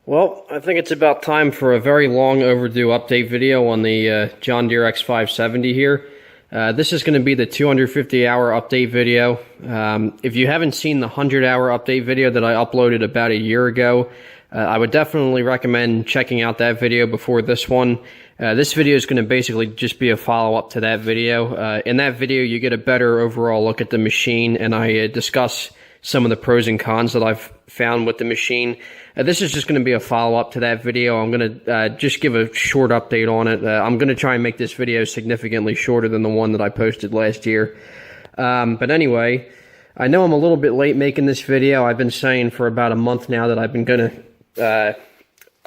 Well, I think it's about time for a very long overdue update video on the John Deere X570 here. This is going to be the 250-hour update video. If you haven't seen the 100-hour update video that I uploaded about a year ago, I would definitely recommend checking out that video before this one. This video is going to basically just be a follow-up to that video. In that video, you get a better overall look at the machine, and I discuss some of the pros and cons that I've found with the machine. This is just going to be a follow-up to that video. I'm going to just give a short update on it. I'm going to try and make this video significantly shorter than the one that I posted last year. But anyway, I know I'm a little bit late making this video. I've been saying for about a month now that I've been going to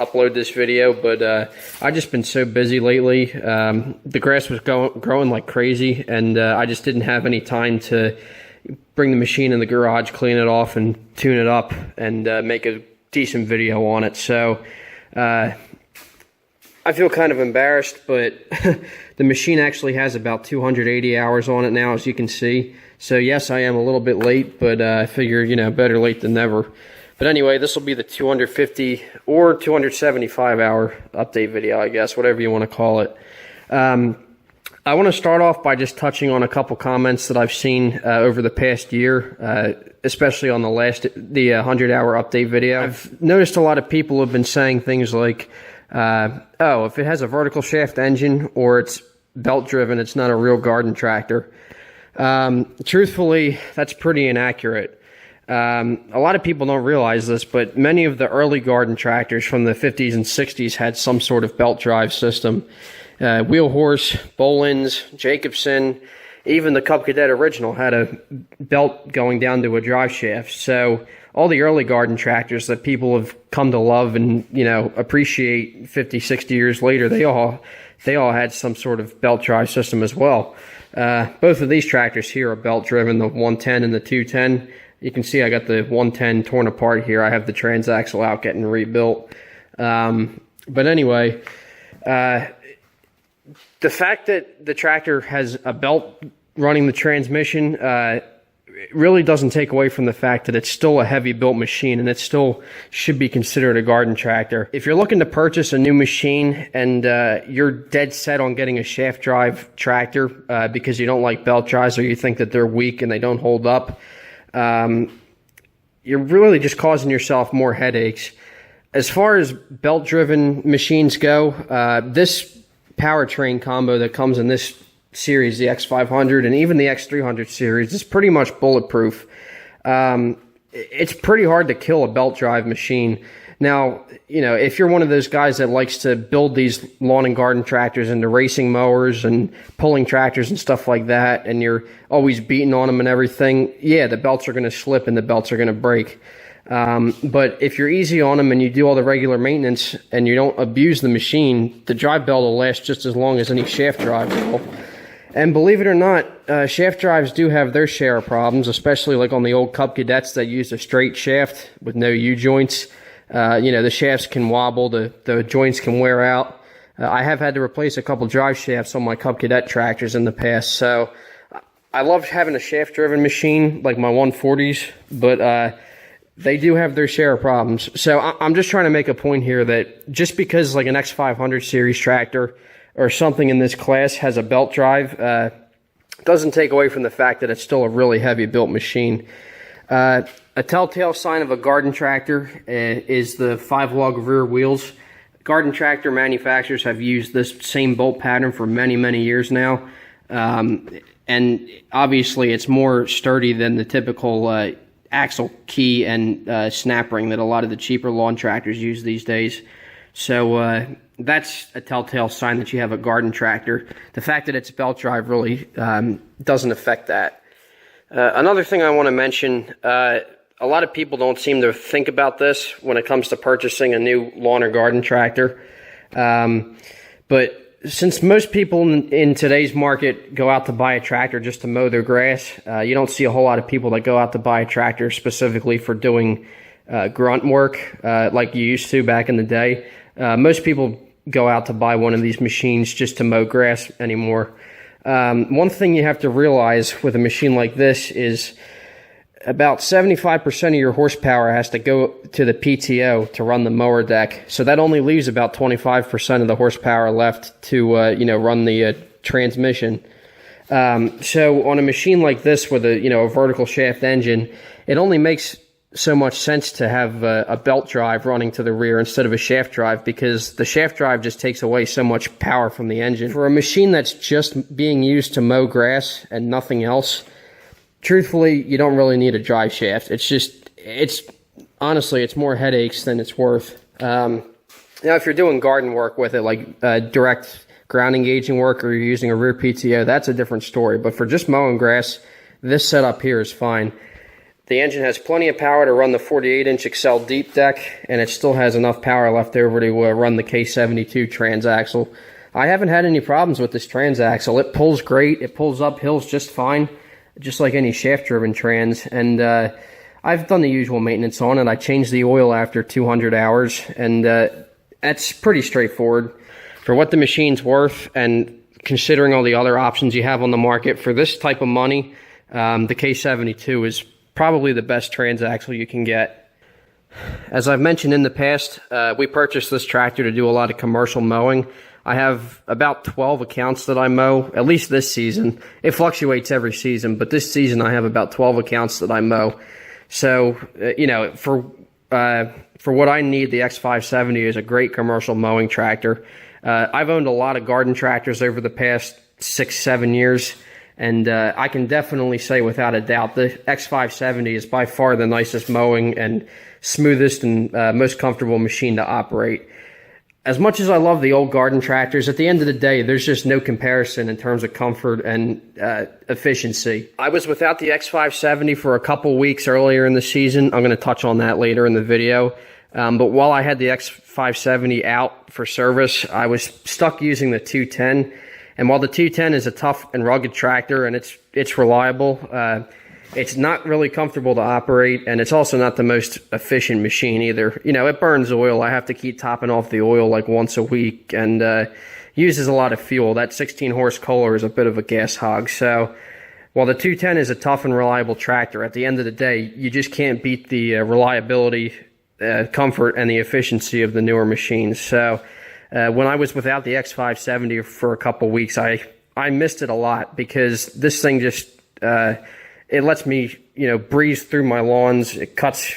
upload this video, but I've just been so busy lately. The grass was growing like crazy, and I just didn't have any time to bring the machine in the garage, clean it off, and tune it up, and make a decent video on it. So I feel kind of embarrassed, but the machine actually has about 280 hours on it now, as you can see. So yes, I am a little bit late, but I figure, you know, better late than never. But anyway, this will be the 250 or 275 hour update video, I guess, whatever you want to call it. I want to start off by just touching on a couple comments that I've seen over the past year, especially on the 100-hour update video. I've noticed a lot of people have been saying things like, oh, if it has a vertical shaft engine or it's belt driven, it's not a real garden tractor. Truthfully, that's pretty inaccurate. A lot of people don't realize this, but many of the early garden tractors from the 50s and 60s had some sort of belt drive system. Wheel Horse, Boland's, Jacobson, even the Cub Cadet original had a belt going down to a drive shaft. So all the early garden tractors that people have come to love and, you know, appreciate 50, 60 years later, they all had some sort of belt drive system as well. Both of these tractors here are belt driven, the 110 and the 210. You can see I got the 110 torn apart here. I have the Transaxle out getting rebuilt. But anyway, the fact that the tractor has a belt running the transmission really doesn't take away from the fact that it's still a heavy built machine, and it still should be considered a garden tractor. If you're looking to purchase a new machine and you're dead set on getting a shaft drive tractor because you don't like belt drives or you think that they're weak and they don't hold up, you're really just causing yourself more headaches. As far as belt driven machines go, this powertrain combo that comes in this series, the X500 and even the X300 series, is pretty much bulletproof. It's pretty hard to kill a belt drive machine. Now, you know, if you're one of those guys that likes to build these lawn and garden tractors into racing mowers and pulling tractors and stuff like that, and you're always beating on them and everything, yeah, the belts are going to slip and the belts are going to break. But if you're easy on them and you do all the regular maintenance and you don't abuse the machine, the drive belt will last just as long as any shaft drive will. And believe it or not, shaft drives do have their share of problems, especially like on the old Cub Cadets that use a straight shaft with no U-joints. You know, the shafts can wobble, the joints can wear out. I have had to replace a couple drive shafts on my Cub Cadet tractors in the past, so I love having a shaft-driven machine like my 140s, but they do have their share of problems. So I'm just trying to make a point here that just because like an X500 series tractor or something in this class has a belt drive, doesn't take away from the fact that it's still a really heavy built machine. A telltale sign of a garden tractor is the 5-lug rear wheels. Garden tractor manufacturers have used this same bolt pattern for many, many years now. And obviously it's more sturdy than the typical axle key and snap ring that a lot of the cheaper lawn tractors use these days. So that's a telltale sign that you have a garden tractor. The fact that it's belt drive really doesn't affect that. Another thing I want to mention, a lot of people don't seem to think about this when it comes to purchasing a new lawn or garden tractor. But since most people in today's market go out to buy a tractor just to mow their grass, you don't see a whole lot of people that go out to buy a tractor specifically for doing grunt work like you used to back in the day. Most people go out to buy one of these machines just to mow grass anymore. One thing you have to realize with a machine like this is about 75% of your horsepower has to go to the PTO to run the mower deck. So that only leaves about 25% of the horsepower left to, run the transmission. So on a machine like this with a vertical shaft engine, it only makes so much sense to have a belt drive running to the rear instead of a shaft drive, because the shaft drive just takes away so much power from the engine. For a machine that's just being used to mow grass and nothing else, truthfully, you don't really need a drive shaft. Honestly, it's more headaches than it's worth. Now, if you're doing garden work with it, like direct ground engaging work, or you're using a rear PTO, that's a different story. But for just mowing grass, this setup here is fine. The engine has plenty of power to run the 48-inch Excel deep deck, and it still has enough power left over to run the K72 Transaxle. I haven't had any problems with this Transaxle. It pulls great. It pulls up hills just fine, just like any shaft-driven trans. And I've done the usual maintenance on it. I changed the oil after 200 hours, and that's pretty straightforward. For what the machine's worth, and considering all the other options you have on the market, for this type of money, the K72 is probably the best transaxle you can get. As I've mentioned in the past, we purchased this tractor to do a lot of commercial mowing. I have about 12 accounts that I mow, at least this season. It fluctuates every season, but this season I have about 12 accounts that I mow. So, for what I need, the X570 is a great commercial mowing tractor. I've owned a lot of garden tractors over the past 6-7 years. And I can definitely say without a doubt, the X570 is by far the nicest mowing and smoothest and most comfortable machine to operate. As much as I love the old garden tractors, at the end of the day, there's just no comparison in terms of comfort and efficiency. I was without the X570 for a couple weeks earlier in the season. I'm going to touch on that later in the video. But while I had the X570 out for service, I was stuck using the 210. And while the 210 is a tough and rugged tractor and it's reliable, it's not really comfortable to operate, and it's also not the most efficient machine either. It burns oil. I have to keep topping off the oil like once a week, and uses a lot of fuel. That 16-horse Kohler is a bit of a gas hog. So while the 210 is a tough and reliable tractor, at the end of the day, you just can't beat the reliability, comfort, and the efficiency of the newer machines. So when I was without the X570 for a couple weeks, I missed it a lot, because this thing just, it lets me, breeze through my lawns. It cuts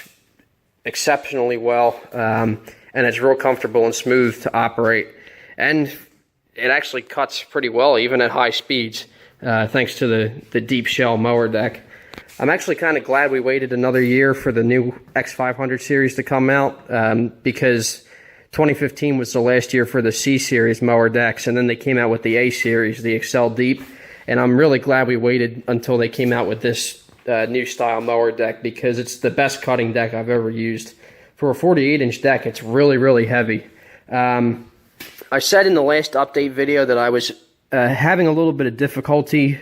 exceptionally well, and it's real comfortable and smooth to operate. And it actually cuts pretty well, even at high speeds, thanks to the deep shell mower deck. I'm actually kind of glad we waited another year for the new X500 series to come out, because 2015 was the last year for the C series mower decks, and then they came out with the A series, the Excel Deep, and I'm really glad we waited until they came out with this new style mower deck, because it's the best cutting deck I've ever used. For a 48-inch deck, it's really, really heavy. I said in the last update video that I was having a little bit of difficulty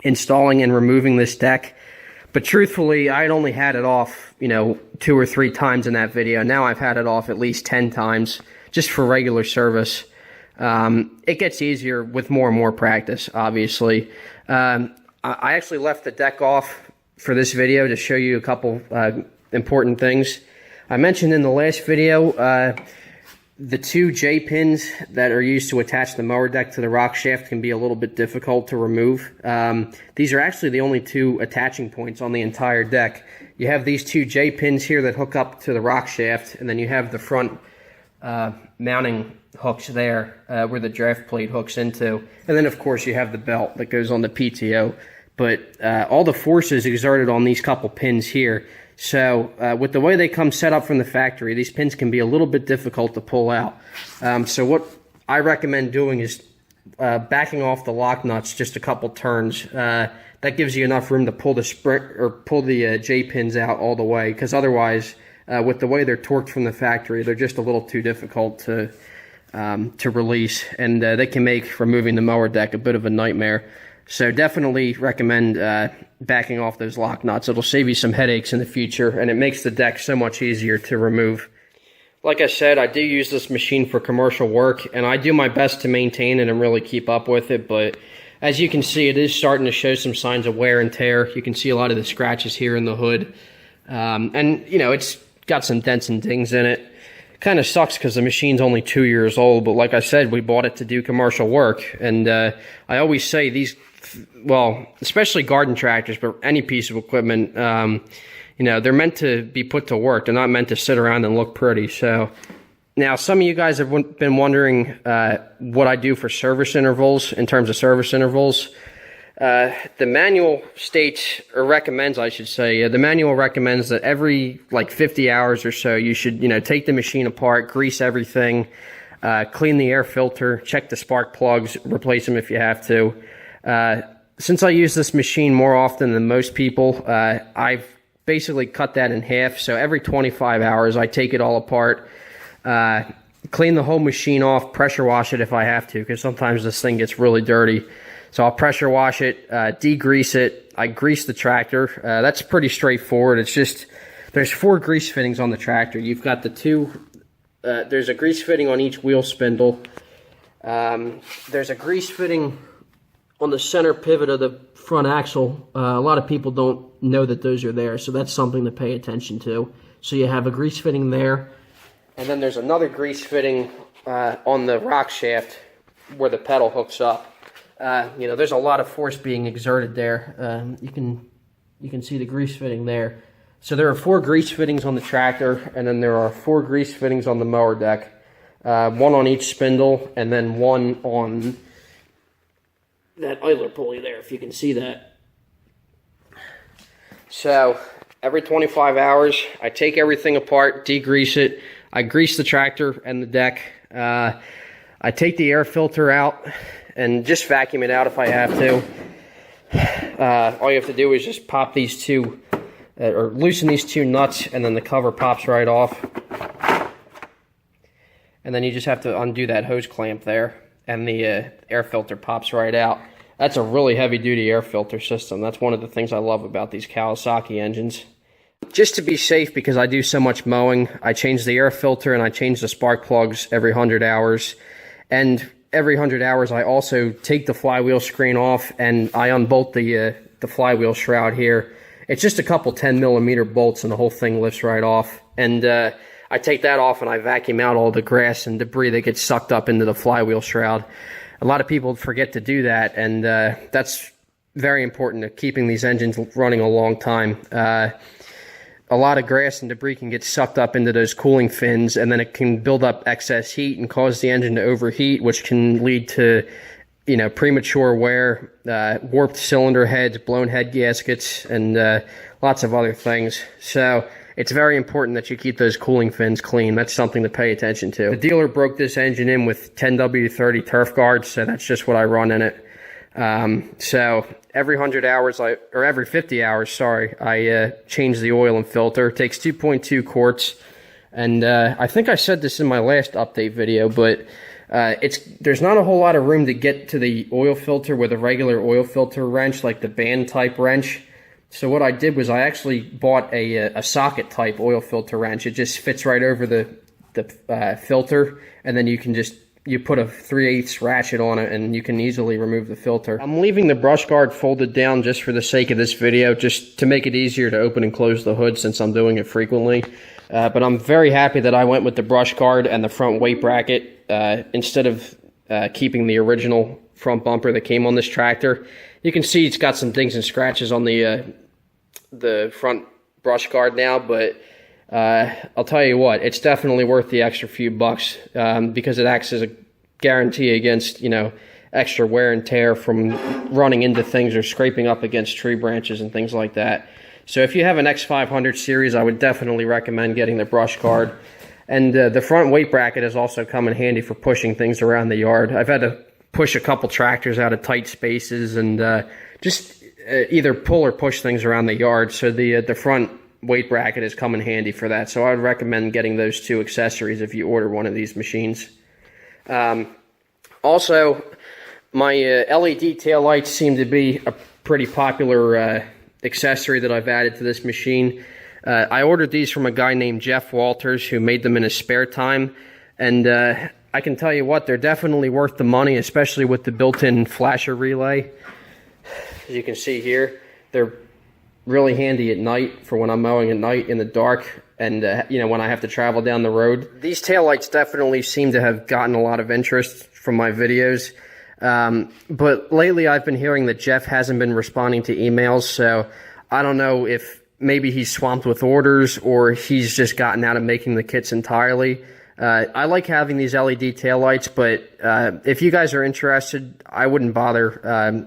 installing and removing this deck. But truthfully, I'd only had it off, 2 or 3 times in that video. Now I've had it off at least 10 times just for regular service. It gets easier with more and more practice, obviously. I actually left the deck off for this video to show you a couple important things. I mentioned in the last video, the 2 J-pins that are used to attach the mower deck to the rock shaft can be a little bit difficult to remove. These are actually the only 2 attaching points on the entire deck. You have these 2 J-pins here that hook up to the rock shaft, and then you have the front mounting hooks there where the draft plate hooks into. And then, of course, you have the belt that goes on the PTO. But all the force is exerted on these couple pins here. So with the way they come set up from the factory, these pins can be a little bit difficult to pull out. So what I recommend doing is backing off the lock nuts just a couple turns. That gives you enough room to pull the J-pins out all the way, because otherwise, with the way they're torqued from the factory, they're just a little too difficult to release, and they can make removing the mower deck a bit of a nightmare. So definitely recommend backing off those lock nuts. It'll save you some headaches in the future, and it makes the deck so much easier to remove. Like I said, I do use this machine for commercial work, and I do my best to maintain it and really keep up with it, but as you can see, it is starting to show some signs of wear and tear. You can see a lot of the scratches here in the hood. And, you know, it's got some dents and dings in it. Kind of sucks because the machine's only 2 years old, but like I said, we bought it to do commercial work. And I always say these, well, especially garden tractors, but any piece of equipment, you know, they're meant to be put to work. They're not meant to sit around and look pretty. So now some of you guys have been wondering what I do for service intervals, in terms of service intervals. The manual states, or recommends, I should say, the manual recommends that every like 50 hours or so, you should, you know, take the machine apart, grease everything, clean the air filter, check the spark plugs, replace them if you have to. Since I use this machine more often than most people, I've basically cut that in half. So every 25 hours, I take it all apart, clean the whole machine off, pressure wash it if I have to, because sometimes this thing gets really dirty. So I'll pressure wash it, degrease it. I grease the tractor. That's pretty straightforward. It's just, there's 4 grease fittings on the tractor. You've got the 2, there's a grease fitting on each wheel spindle. There's a grease fitting on the center pivot of the front axle. A lot of people don't know that those are there, so that's something to pay attention to. So you have a grease fitting there, and then there's another grease fitting on the rock shaft where the pedal hooks up. You know, there's a lot of force being exerted there. You can see the grease fitting there. So there are 4 grease fittings on the tractor, and then there are 4 grease fittings on the mower deck. 1 on each spindle, and then 1 on that idler pulley there, if you can see that. So every 25 hours, I take everything apart, degrease it. I grease the tractor and the deck. I take the air filter out and just vacuum it out if I have to. All you have to do is just pop these 2, or loosen these 2 nuts, and then the cover pops right off. And then you just have to undo that hose clamp there, and the air filter pops right out. That's a really heavy-duty air filter system. That's one of the things I love about these Kawasaki engines. Just to be safe, because I do so much mowing, I change the air filter and I change the spark plugs every 100 hours. And every 100 hours, I also take the flywheel screen off and I unbolt the flywheel shroud here. It's just a couple 10mm bolts and the whole thing lifts right off. And I take that off and I vacuum out all the grass and debris that gets sucked up into the flywheel shroud. A lot of people forget to do that, and that's very important to keeping these engines running a long time. A lot of grass and debris can get sucked up into those cooling fins, and then it can build up excess heat and cause the engine to overheat, which can lead to, you know, premature wear, warped cylinder heads, blown head gaskets, and lots of other things. So it's very important that you keep those cooling fins clean. That's something to pay attention to. The dealer broke this engine in with 10W30 Turf-Gard, so that's just what I run in it. So every 100 hours, or every 50 hours, sorry, I change the oil and filter. It takes 2.2 quarts. And I think I said this in my last update video, but there's not a whole lot of room to get to the oil filter with a regular oil filter wrench, like the band type wrench. So what I did was I actually bought a socket type oil filter wrench. It just fits right over the filter, and then you put a 3/8 ratchet on it, and you can easily remove the filter. I'm leaving the brush guard folded down just for the sake of this video, just to make it easier to open and close the hood since I'm doing it frequently. But I'm very happy that I went with the brush guard and the front weight bracket instead of keeping the original front bumper that came on this tractor. You can see it's got some dings and scratches on the front brush guard now, but I'll tell you what, it's definitely worth the extra few bucks because it acts as a guarantee against, you know, extra wear and tear from running into things or scraping up against tree branches and things like that. So if you have an X500 series, I would definitely recommend getting the brush guard. And the front weight bracket has also come in handy for pushing things around the yard. I've had to push a couple tractors out of tight spaces and just either pull or push things around the yard. So the front weight bracket has come in handy for that. So I would recommend getting those 2 accessories if you order one of these machines. Also, my LED taillights seem to be a pretty popular accessory that I've added to this machine. I ordered these from a guy named Jeff Walters, who made them in his spare time. And I can tell you what, they're definitely worth the money, especially with the built-in flasher relay. As you can see here, they're really handy at night for when I'm mowing at night in the dark and, you know, when I have to travel down the road. These taillights definitely seem to have gotten a lot of interest from my videos. But lately I've been hearing that Jeff hasn't been responding to emails, so I don't know if maybe he's swamped with orders or he's just gotten out of making the kits entirely. I like having these LED taillights, but if you guys are interested, I wouldn't bother,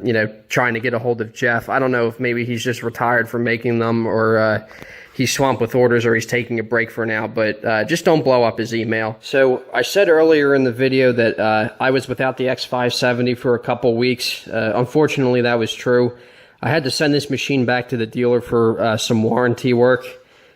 you know, trying to get a hold of Jeff. I don't know if maybe he's just retired from making them or he's swamped with orders or he's taking a break for now, but just don't blow up his email. So I said earlier in the video that I was without the X570 for a couple weeks. Unfortunately, that was true. I had to send this machine back to the dealer for some warranty work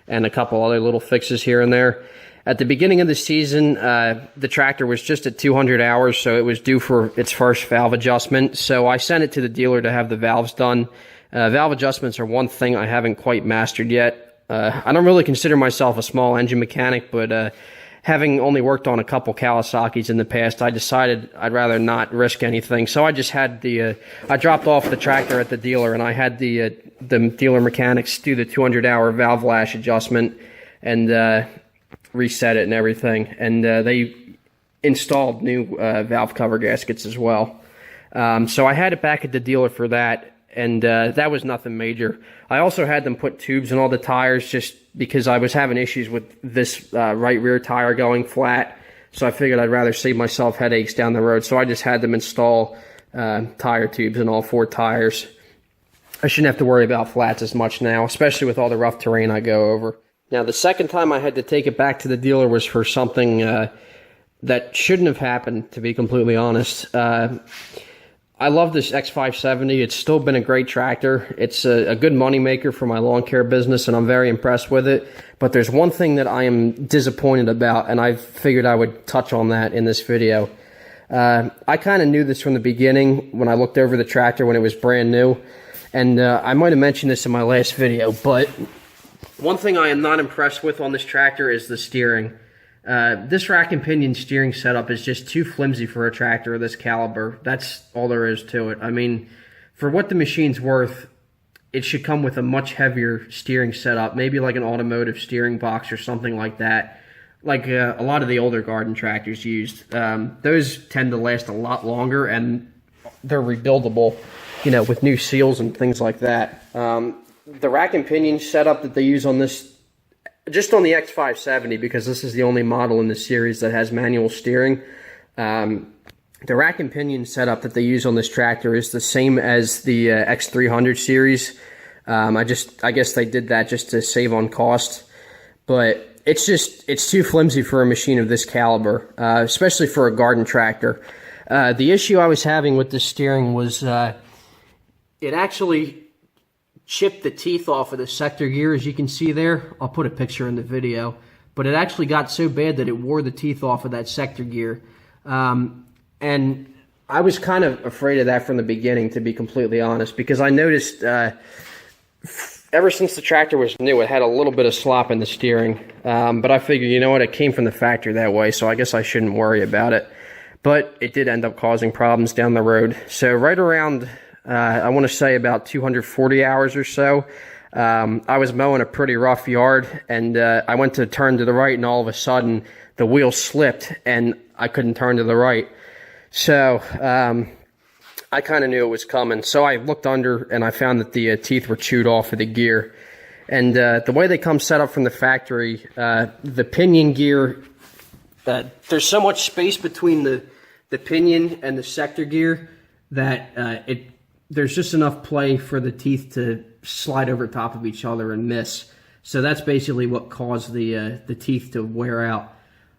and a couple other little fixes here and there. At the beginning of the season, the tractor was just at 200 hours, so it was due for its first valve adjustment. So I sent it to the dealer to have the valves done. Valve adjustments are one thing I haven't quite mastered yet. I don't really consider myself a small engine mechanic, but having only worked on a couple Kawasaki's in the past, I decided I'd rather not risk anything. So I just had I dropped off the tractor at the dealer, and I had the dealer mechanics do the 200-hour valve lash adjustment and reset it and everything. And they installed new valve cover gaskets as well. So I had it back at the dealer for that. And that was nothing major. I also had them put tubes in all the tires just because I was having issues with this right rear tire going flat. So I figured I'd rather save myself headaches down the road. So I just had them install tire tubes in all 4 tires. I shouldn't have to worry about flats as much now, especially with all the rough terrain I go over. Now, the second time I had to take it back to the dealer was for something that shouldn't have happened, to be completely honest. I love this X570. It's still been a great tractor. It's a good moneymaker for my lawn care business, and I'm very impressed with it. But there's one thing that I am disappointed about, and I figured I would touch on that in this video. I kind of knew this from the beginning when I looked over the tractor when it was brand new, and I might have mentioned this in my last video, but one thing I am not impressed with on this tractor is the steering. This rack and pinion steering setup is just too flimsy for a tractor of this caliber. That's all there is to it. I mean, for what the machine's worth, it should come with a much heavier steering setup, maybe like an automotive steering box or something like that, like a lot of the older garden tractors used. Those tend to last a lot longer, and they're rebuildable, you know, with new seals and things like that. The rack and pinion setup that they use on this, just on the X570, because this is the only model in the series that has manual steering, the rack and pinion setup that they use on this tractor is the same as the X300 series. I guess they did that just to save on cost, but it's too flimsy for a machine of this caliber, especially for a garden tractor. The issue I was having with this steering was it actually chipped the teeth off of the sector gear, as you can see there. I'll put a picture in the video, but it actually got so bad that it wore the teeth off of that sector gear. And I was kind of afraid of that from the beginning, to be completely honest, because I noticed ever since the tractor was new, it had a little bit of slop in the steering. But I figured, you know what, it came from the factory that way, so I guess I shouldn't worry about it. But it did end up causing problems down the road. So right around I want to say about 240 hours or so, I was mowing a pretty rough yard, and I went to turn to the right, and all of a sudden the wheel slipped and I couldn't turn to the right. So I kind of knew it was coming. So I looked under and I found that the teeth were chewed off of the gear. And the way they come set up from the factory, the pinion gear, there's so much space between the pinion and the sector gear that there's just enough play for the teeth to slide over top of each other and miss. So that's basically what caused the teeth to wear out.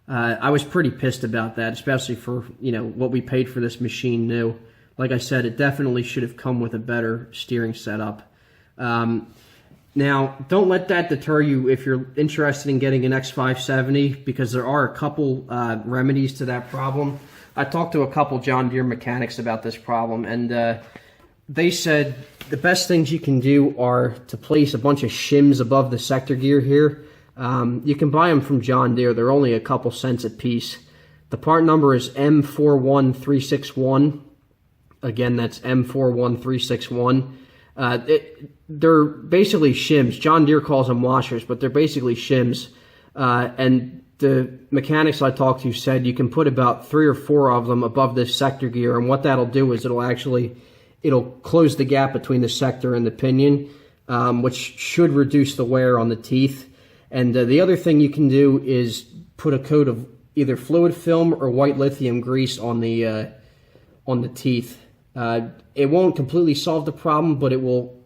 I was pretty pissed about that, especially for, you know, what we paid for this machine new. Like I said, it definitely should have come with a better steering setup. Now, don't let that deter you if you're interested in getting an X570, because there are a couple remedies to that problem. I talked to a couple John Deere mechanics about this problem, and they said the best things you can do are to place a bunch of shims above the sector gear here. You can buy them from John Deere. They're only a couple cents a piece. The part number is M41361. Again, that's M41361. They're basically shims. John Deere calls them washers, but they're basically shims. And the mechanics I talked to said you can put about 3 or 4 of them above this sector gear, and what that'll do is it'll close the gap between the sector and the pinion, which should reduce the wear on the teeth. And the other thing you can do is put a coat of either fluid film or white lithium grease on the teeth. It won't completely solve the problem, but it'll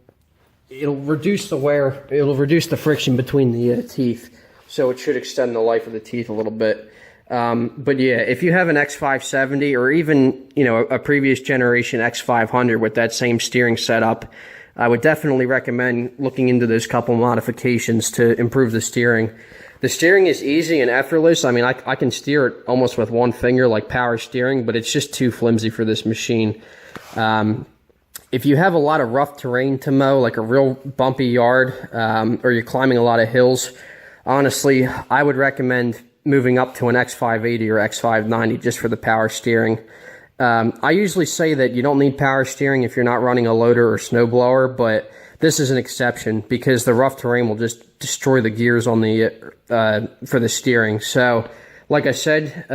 reduce the wear. It'll reduce the friction between the teeth, so it should extend the life of the teeth a little bit. But yeah, if you have an X570 or even a previous generation X500 with that same steering setup, I would definitely recommend looking into those couple modifications to improve the steering. The steering is easy and effortless. I mean, I can steer it almost with one finger like power steering, but it's just too flimsy for this machine. If you have a lot of rough terrain to mow, like a real bumpy yard, or you're climbing a lot of hills, honestly, I would recommend moving up to an X580 or X590 just for the power steering. I usually say that you don't need power steering if you're not running a loader or snowblower, but this is an exception because the rough terrain will just destroy the gears on the for the steering. So, like I said,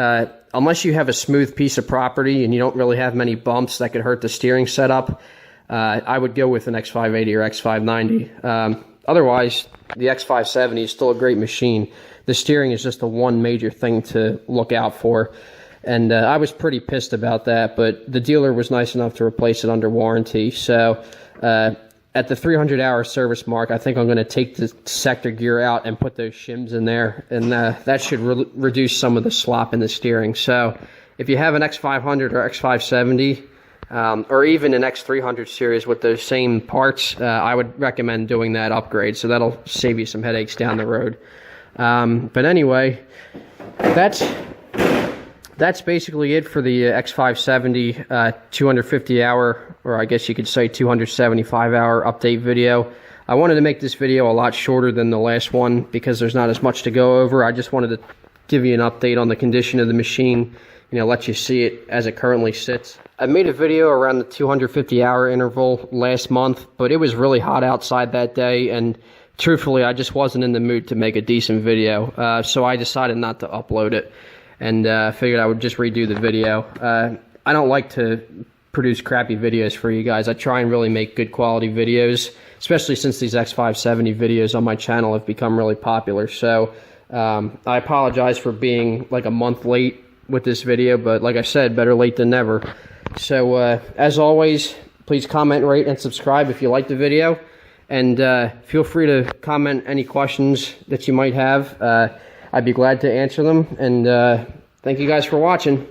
unless you have a smooth piece of property and you don't really have many bumps that could hurt the steering setup, I would go with an X580 or X590. Otherwise, the X570 is still a great machine. The steering is just the one major thing to look out for. And I was pretty pissed about that, but the dealer was nice enough to replace it under warranty. So at the 300-hour service mark, I think I'm going to take the sector gear out and put those shims in there, and that should reduce some of the slop in the steering. So if you have an X500 or X570, or even an X300 series with those same parts, I would recommend doing that upgrade. So that'll save you some headaches down the road. But anyway, that's basically it for the X570 250-hour, or I guess you could say 275-hour update video. I wanted to make this video a lot shorter than the last one because there's not as much to go over. I just wanted to give you an update on the condition of the machine, let you see it as it currently sits. I made a video around the 250-hour interval last month, but it was really hot outside that day, and truthfully, I just wasn't in the mood to make a decent video, so I decided not to upload it. And figured I would just redo the video. I don't like to produce crappy videos for you guys. I try and really make good quality videos, especially since these X570 videos on my channel have become really popular. So I apologize for being like a month late with this video, but like I said, better late than never. So as always, please comment, rate, and subscribe if you like the video. And feel free to comment any questions that you might have. I'd be glad to answer them, and thank you guys for watching.